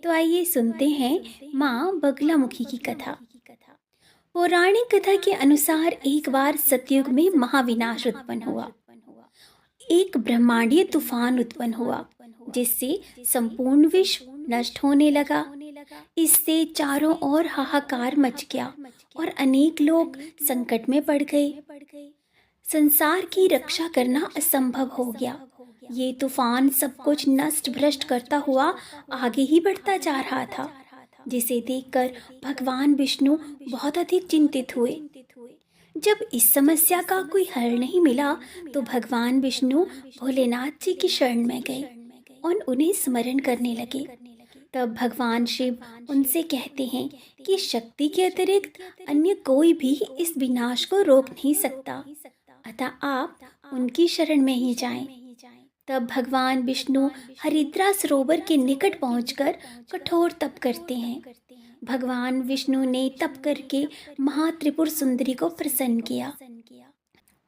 तो आइए सुनते हैं माँ बगलामुखी की कथा। पौराणिक कथा के अनुसार एक बार सतयुग में महाविनाश उत्पन्न हुआ। एक ब्रह्मांडीय तूफान उत्पन्न हुआ जिससे संपूर्ण विश्व नष्ट होने लगा। इससे चारों ओर हाहाकार मच गया और अनेक लोग संकट में पड़ गए। संसार की रक्षा करना असंभव हो गया। ये तूफान सब कुछ नष्ट भ्रष्ट करता हुआ आगे ही बढ़ता जा रहा था, जिसे देखकर भगवान विष्णु बहुत अधिक चिंतित हुए। जब इस समस्या का कोई हल नहीं मिला तो भगवान विष्णु भोलेनाथ जी की शरण में गए और उन्हें स्मरण करने लगे। तब भगवान शिव उनसे कहते हैं कि शक्ति के अतिरिक्त अन्य कोई भी इस विनाश को रोक नहीं सकता, अतः आप उनकी शरण में ही जाएं। तब भगवान विष्णु हरिद्रा सरोवर के निकट पहुंचकर कठोर तप करते हैं। भगवान विष्णु ने तप करके महात्रिपुर सुंदरी को प्रसन्न किया।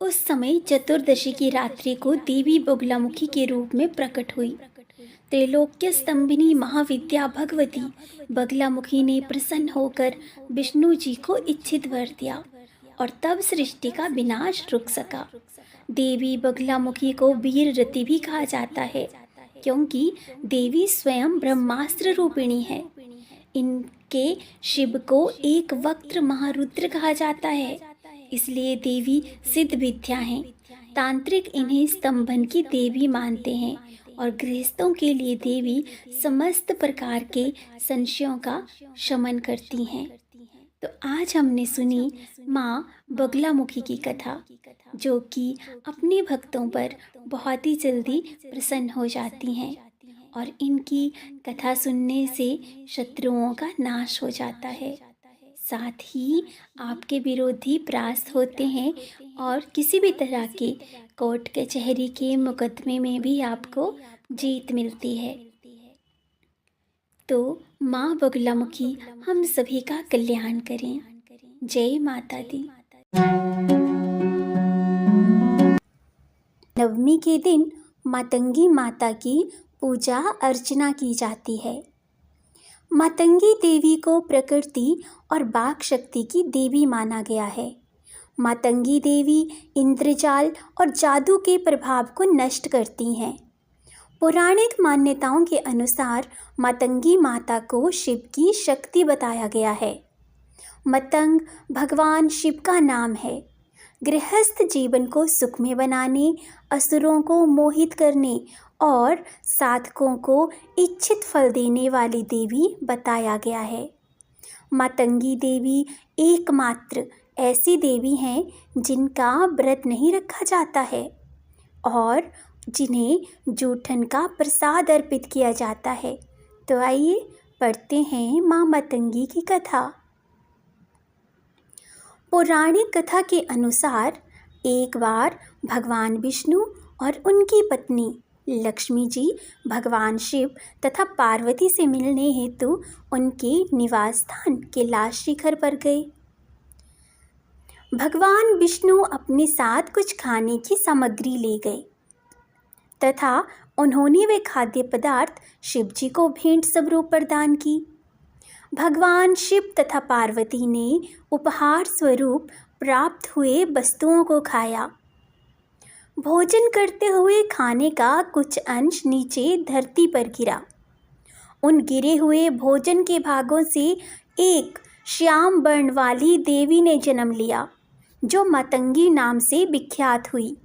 उस समय चतुर्दशी की रात्रि को देवी बगलामुखी के रूप में प्रकट हुई। त्रैलोक्य स्तंभिनी महाविद्या भगवती बगलामुखी ने प्रसन्न होकर विष्णु जी को इच्छित वर दिया और तब सृष्टि का विनाश रुक सका। देवी बगलामुखी को वीर रति भी कहा जाता है क्योंकि देवी स्वयं ब्रह्मास्त्र रूपिणी है। इनके शिव को एक वक्त्र महारुद्र कहा जाता है, इसलिए देवी सिद्ध विद्या हैं। तांत्रिक इन्हें स्तंभन की देवी मानते हैं और गृहस्थों के लिए देवी समस्त प्रकार के संशयों का शमन करती हैं। तो आज हमने सुनी माँ बगलामुखी की कथा, जो कि अपने भक्तों पर बहुत ही जल्दी प्रसन्न हो जाती हैं और इनकी कथा सुनने से शत्रुओं का नाश हो जाता है। साथ ही आपके विरोधी परास्त होते हैं और किसी भी तरह के कोर्ट कचहरी के मुकदमे में भी आपको जीत मिलती है। तो माँ बगलामुखी हम सभी का कल्याण करें। जय माता दी। नवमी के दिन मातंगी माता की पूजा अर्चना की जाती है। मातंगी देवी को प्रकृति और वाक शक्ति की देवी माना गया है। मातंगी देवी इंद्रजाल और जादू के प्रभाव को नष्ट करती हैं। पौराणिक मान्यताओं के अनुसार मातंगी माता को शिव की शक्ति बताया गया है। मतंग भगवान शिव का नाम है। गृहस्थ जीवन को सुखमय बनाने, असुरों को मोहित करने और साधकों को इच्छित फल देने वाली देवी बताया गया है। मातंगी देवी एकमात्र ऐसी देवी हैं जिनका व्रत नहीं रखा जाता है और जिन्हें जूठन का प्रसाद अर्पित किया जाता है। तो आइए पढ़ते हैं माँ मातंगी की कथा। पौराणिक कथा के अनुसार एक बार भगवान विष्णु और उनकी पत्नी लक्ष्मी जी भगवान शिव तथा पार्वती से मिलने हेतु उनके निवास स्थान कैलाश शिखर पर गए। भगवान विष्णु अपने साथ कुछ खाने की सामग्री ले गए तथा उन्होंने वे खाद्य पदार्थ शिव जी को भेंट स्वरूप प्रदान की। भगवान शिव तथा पार्वती ने उपहार स्वरूप प्राप्त हुए वस्तुओं को खाया। भोजन करते हुए खाने का कुछ अंश नीचे धरती पर गिरा। उन गिरे हुए भोजन के भागों से एक श्याम वर्ण वाली देवी ने जन्म लिया जो मातंगी नाम से विख्यात हुई।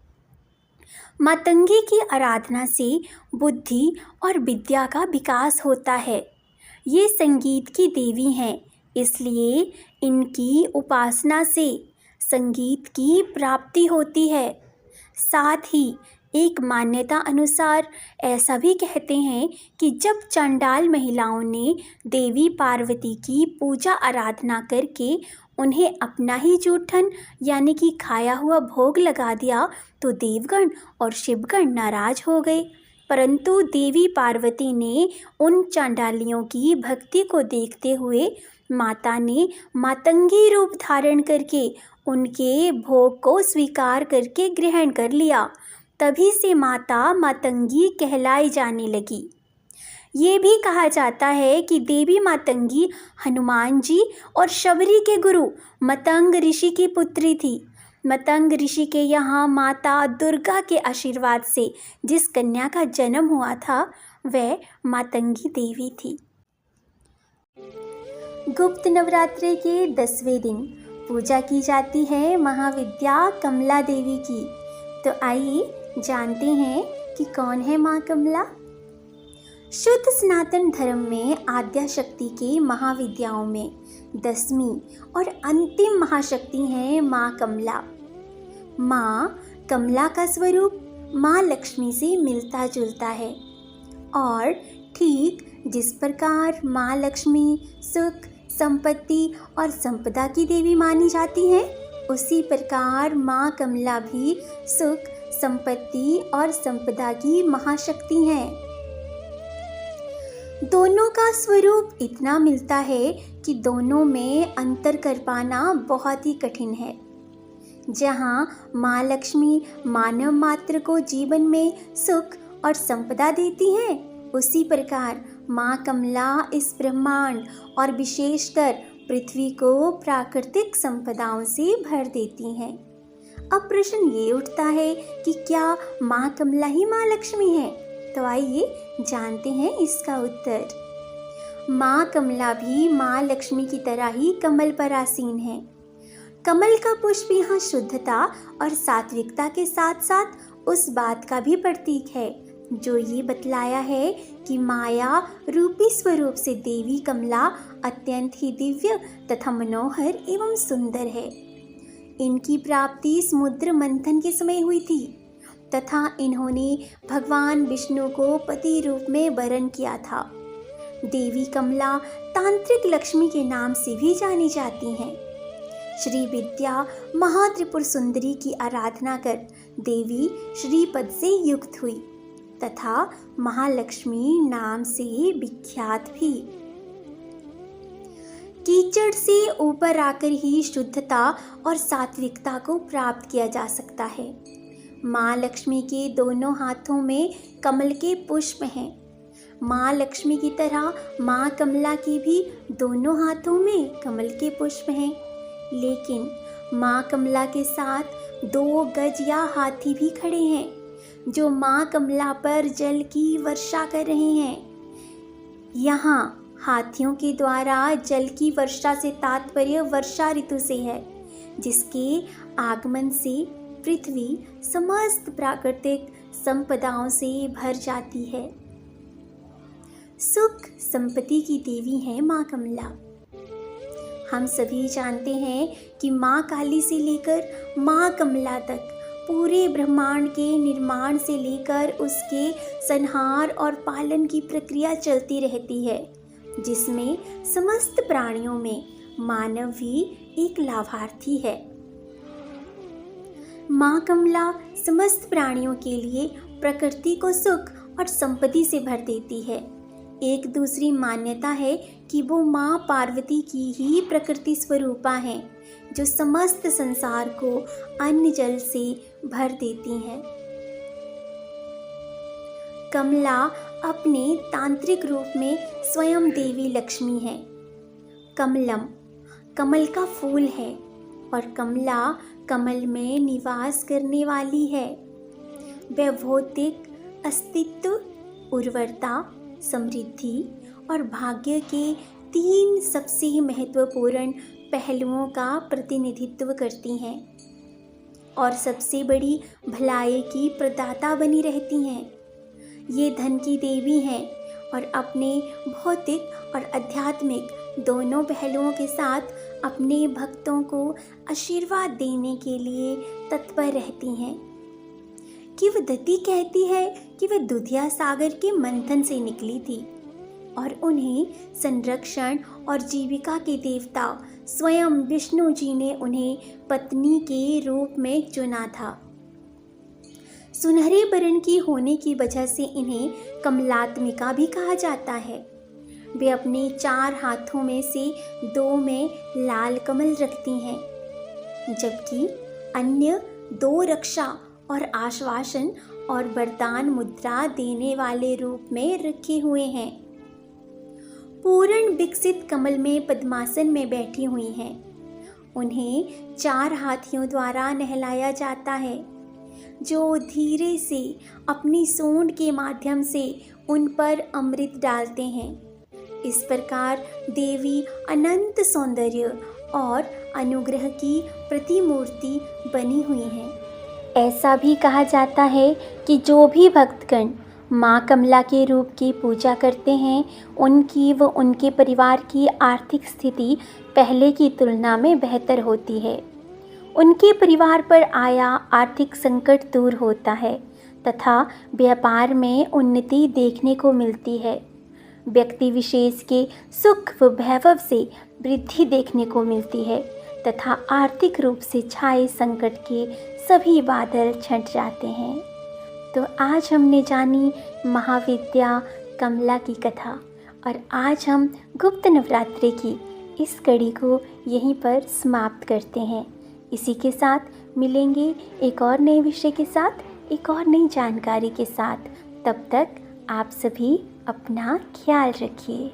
मातंगी की आराधना से बुद्धि और विद्या का विकास होता है। ये संगीत की देवी हैं, इसलिए इनकी उपासना से संगीत की प्राप्ति होती है। साथ ही एक मान्यता अनुसार ऐसा भी कहते हैं कि जब चांडाल महिलाओं ने देवी पार्वती की पूजा आराधना करके उन्हें अपना ही जूठन यानी कि खाया हुआ भोग लगा दिया तो देवगण और शिवगण नाराज हो गए, परंतु देवी पार्वती ने उन चांडालियों की भक्ति को देखते हुए माता ने मातंगी रूप धारण करके उनके भोग को स्वीकार करके ग्रहण कर लिया। तभी से माता मातंगी कहलाई जाने लगी। ये भी कहा जाता है कि देवी मातंगी हनुमान जी और शबरी के गुरु मतंग ऋषि की पुत्री थी। मतंग ऋषि के यहाँ माता दुर्गा के आशीर्वाद से जिस कन्या का जन्म हुआ था वह मातंगी देवी थी। गुप्त नवरात्रि के 10वें दिन पूजा की जाती है महाविद्या कमला देवी की। तो आइए जानते हैं कि कौन है माँ कमला। शुद्ध सनातन धर्म में आद्या शक्ति के महाविद्याओं में 10वीं और अंतिम महाशक्ति है माँ कमला। माँ कमला का स्वरूप माँ लक्ष्मी से मिलता जुलता है और ठीक जिस प्रकार माँ लक्ष्मी सुख संपत्ति और संपदा की देवी मानी जाती है, उसी प्रकार माँ कमला भी सुख संपत्ति और संपदा की महाशक्ति हैं। दोनों का स्वरूप इतना मिलता है कि दोनों में अंतर कर पाना बहुत ही कठिन है। जहाँ माँ लक्ष्मी मानव मात्र को जीवन में सुख और संपदा देती हैं, उसी प्रकार माँ कमला इस ब्रह्मांड और विशेषकर पृथ्वी को प्राकृतिक संपदाओं से भर देती हैं। अब प्रश्न ये उठता है कि क्या माँ कमला ही माँ लक्ष्मी है? तो आइए जानते हैं इसका उत्तर। माँ कमला भी माँ लक्ष्मी की तरह ही कमल पर आसीन है। कमल का पुष्प यहाँ शुद्धता और सात्विकता के साथ साथ उस बात का भी प्रतीक है जो ये बतलाया है कि माया रूपी स्वरूप से देवी कमला अत्यंत ही दिव्य तथा मनोहर एवं सुंदर है। इनकी प्राप्ति समुद्र मंथन के समय हुई थी तथा इन्होंने भगवान विष्णु को पति रूप में वरण किया था। देवी कमला तांत्रिक लक्ष्मी के नाम से भी जानी जाती हैं। श्री विद्या महात्रिपुर सुंदरी की आराधना कर देवी श्रीपद से युक्त हुई तथा महालक्ष्मी नाम से विख्यात भी। कीचड़ से ऊपर आकर ही शुद्धता और सात्विकता को प्राप्त किया जा सकता है। माँ लक्ष्मी के दोनों हाथों में कमल के पुष्प हैं। माँ लक्ष्मी की तरह माँ कमला की भी दोनों हाथों में कमल के पुष्प हैं, लेकिन माँ कमला के साथ 2 गज या हाथी भी खड़े हैं जो माँ कमला पर जल की वर्षा कर रहे हैं। यहाँ हाथियों के द्वारा जल की वर्षा से तात्पर्य वर्षा ऋतु से है, जिसके आगमन से पृथ्वी समस्त प्राकृतिक संपदाओं से भर जाती है। सुख संपत्ति की देवी है माँ कमला। हम सभी जानते हैं कि माँ काली से लेकर माँ कमला तक पूरे ब्रह्मांड के निर्माण से लेकर उसके संहार और पालन की प्रक्रिया चलती रहती है, जिसमें समस्त प्राणियों में मानव भी एक लाभार्थी है। माँ कमला समस्त प्राणियों के लिए प्रकृति को सुख और संपत्ति से भर देती है। एक दूसरी मान्यता है कि वो माँ पार्वती की ही प्रकृति स्वरूपा हैं, जो समस्त संसार को अन्न जल से भर देती हैं। कमला अपने तांत्रिक रूप में स्वयं देवी लक्ष्मी है। कमलम कमल का फूल है और कमला कमल में निवास करने वाली है। वह भौतिक अस्तित्व, उर्वरता, समृद्धि और भाग्य के 3 सबसे महत्वपूर्ण पहलुओं का प्रतिनिधित्व करती हैं और सबसे बड़ी भलाई की प्रदाता बनी रहती हैं। ये धन की देवी हैं और अपने भौतिक और आध्यात्मिक दोनों पहलुओं के साथ अपने भक्तों को आशीर्वाद देने के लिए तत्पर रहती हैं। किंवदंती कहती है कि वह दुधिया सागर के मंथन से निकली थी और उन्हें संरक्षण और जीविका के देवता स्वयं विष्णु जी ने उन्हें पत्नी के रूप में चुना था। सुनहरे बरन की होने की वजह से इन्हें कमलात्मिका भी कहा जाता है। वे अपने 4 हाथों में से 2 में लाल कमल रखती हैं, जबकि अन्य 2 रक्षा और आश्वासन और वरदान मुद्रा देने वाले रूप में रखे हुए हैं। पूर्ण विकसित कमल में पद्मासन में बैठी हुई हैं। उन्हें 4 हाथियों द्वारा नहलाया जाता है, जो धीरे से अपनी सूंड के माध्यम से उन पर अमृत डालते हैं। इस प्रकार देवी अनंत सौंदर्य और अनुग्रह की प्रतिमूर्ति बनी हुई हैं। ऐसा भी कहा जाता है कि जो भी भक्तगण माँ कमला के रूप की पूजा करते हैं, उनकी व उनके परिवार की आर्थिक स्थिति पहले की तुलना में बेहतर होती है। उनके परिवार पर आया आर्थिक संकट दूर होता है तथा व्यापार में उन्नति देखने को मिलती है। व्यक्ति विशेष के सुख व वैभव से वृद्धि देखने को मिलती है तथा आर्थिक रूप से छाए संकट के सभी बादल छंट जाते हैं। तो आज हमने जानी महाविद्या कमला की कथा और आज हम गुप्त नवरात्रि की इस कड़ी को यहीं पर समाप्त करते हैं। इसी के साथ मिलेंगे एक और नए विषय के साथ, एक और नई जानकारी के साथ। तब तक आप सभी अपना ख्याल रखिए।